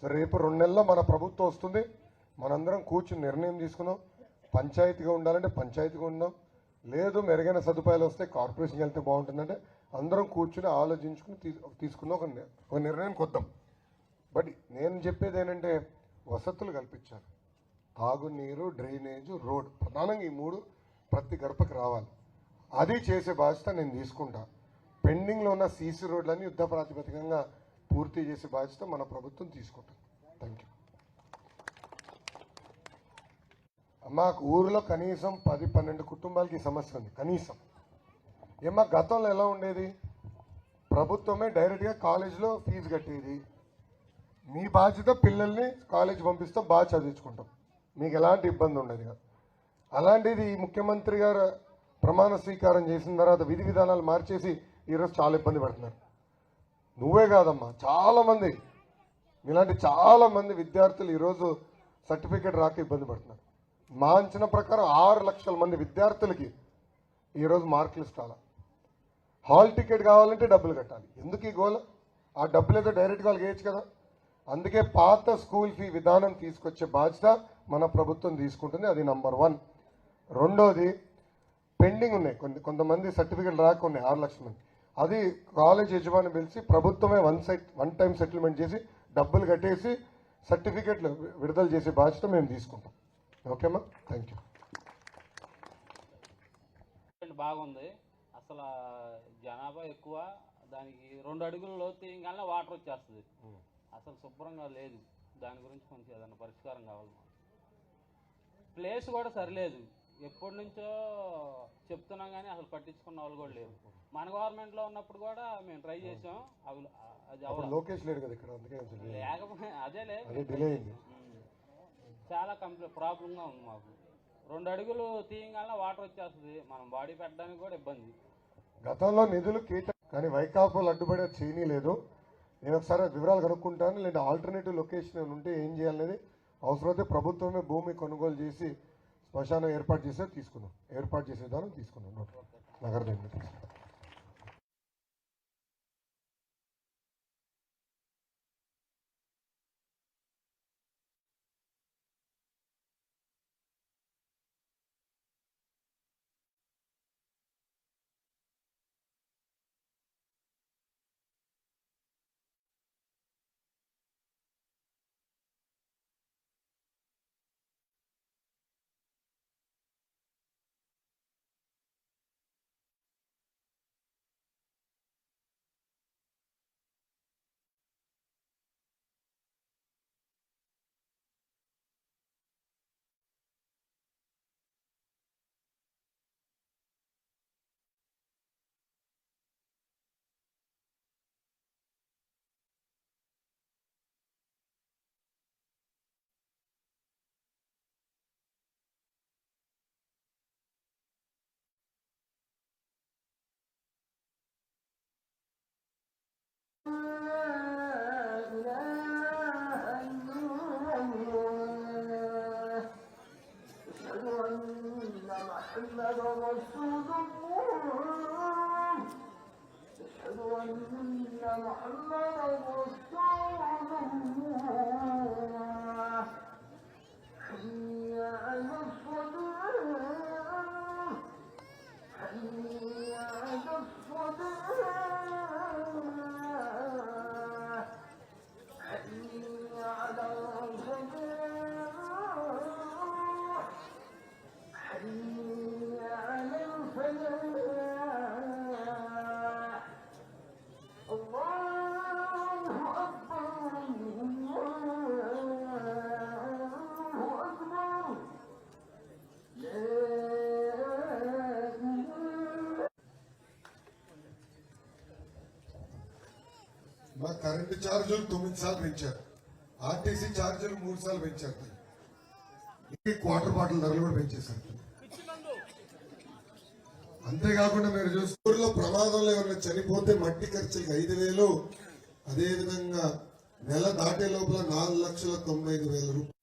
సరే రేపు 2 నెలల్లో మన ప్రభుత్వం వస్తుంది, మనందరం కూర్చుని నిర్ణయం తీసుకుందాం. పంచాయతీగా ఉండాలంటే పంచాయతీగా ఉందాం, లేదు మెరుగైన సదుపాయాలు వస్తే కార్పొరేషన్కి వెళ్తే బాగుంటుందంటే అందరం కూర్చుని ఆలోచించుకుని తీసుకున్న ఒక నిర్ణయానికి వద్దాం. బట్ నేను చెప్పేది ఏంటంటే వసతులు కల్పించాలి. తాగునీరు, డ్రైనేజు, రోడ్, ప్రధానంగా ఈ 3 ప్రతి గడపకి రావాలి. అది చేసే బాధ్యత నేను తీసుకుంటా. పెండింగ్లో ఉన్న సీసీ రోడ్లన్నీ యుద్ధ ప్రాతిపదికంగా పూర్తి చేసే బాధ్యత మన ప్రభుత్వం తీసుకుంటుంది. Thank you. మాకు ఊరిలో కనీసం 10-12 కుటుంబాలకి ఈ సమస్య ఉంది కనీసం. ఏమా గతంలో ఎలా ఉండేది? ప్రభుత్వమే డైరెక్ట్గా కాలేజీలో ఫీజు కట్టేది. మీ బాధ్యత పిల్లల్ని కాలేజీ పంపిస్తాం, బాగా చదివించుకుంటాం, మీకు ఎలాంటి ఇబ్బంది ఉండదు కదా. అలాంటిది ముఖ్యమంత్రి గారు ప్రమాణ స్వీకారం చేసిన తర్వాత విధి విధానాలు మార్చేసి ఈరోజు చాలా ఇబ్బంది పడుతున్నారు. నువ్వే కాదమ్మా, చాలామంది ఇలాంటి చాలామంది విద్యార్థులు ఈరోజు సర్టిఫికేట్ రాక ఇబ్బంది పడుతున్నారు. మా అంచనా ప్రకారం 6 లక్షల మంది విద్యార్థులకి ఈరోజు మార్కులు ఇస్తారా. హాల్ టికెట్ కావాలంటే డబ్బులు కట్టాలి. ఎందుకు ఈ గోల? ఆ డబ్బులు ఏదో డైరెక్ట్గా వాళ్ళకి వేయచ్చు కదా. అందుకే పాత స్కూల్ ఫీ విధానం తీసుకొచ్చే బాధ్యత మన ప్రభుత్వం తీసుకుంటుంది. అది నంబర్ 1. రెండోది, పెండింగ్ ఉన్నాయి కొంతమంది సర్టిఫికెట్ రాక ఉన్నాయి 6 లక్షల మంది. అది కాలేజ్ యజమాని పిలిచి ప్రభుత్వమే వన్ టైం సెటిల్మెంట్ చేసి డబ్బులు కట్టేసి సర్టిఫికెట్లు విడుదల చేసే బాధ్యత మేము తీసుకుంటాం. ఓకేమ్మా, థ్యాంక్ యూ. బాగుంది. అసలు జనాభా ఎక్కువ, దానికి 2 అడుగుల లోతు తీయగానే వాటర్ వచ్చేస్తుంది. అసలు శుభ్రంగా లేదు. దాని గురించి కొంచెం ఏదైనా పరిష్కారం కావాలి. ప్లేస్ కూడా సరిలేదు. ఎప్పటి నుంచో చెప్తున్నాం కానీ అసలు పట్టించుకున్న వాళ్ళు కూడా లేరు. మన గవర్నమెంట్లో ఉన్నప్పుడు కూడా మేము ట్రై చేసాం. అది లోకేష్ లేడు కదా ఇక్కడ, లేకపోతే అదే లేదు, చాలా ప్రాబ్లంగా ఉంది మాకు. 2 అడుగులు తీయగానే వాటర్ వచ్చేస్తుంది. మనం బాడీ పెట్టడానికి కూడా ఇబ్బంది. గతంలో నిధులు కానీ వైకాపాలు అడ్డుపడే చేయనీ లేదు. నేను ఒకసారి వివరాలు కనుక్కుంటాను. లేదా ఆల్టర్నేటివ్ లొకేషన్ ఉంటే ఏం చేయాలనేది అవసరమైతే ప్రభుత్వమే భూమి కొనుగోలు చేసి శ్మశానం ఏర్పాటు చేసే విధానం తీసుకున్నాం. నగర మా కరెంటు ఛార్జీలు 9 సార్లు పెంచారు. ఆర్టీసీ ఛార్జీలు 3 సార్లు పెంచారు. వాటర్ బాటిల్ ధరలు కూడా పెంచేశారు. అంతేకాకుండా మీరు చూస్తే ఊరిలో ప్రమాదంలో ఎవరైనా చనిపోతే మట్టి ఖర్చులకు 5,000, అదేవిధంగా నెల దాటే లోపల 4,95,000 రూపాయలు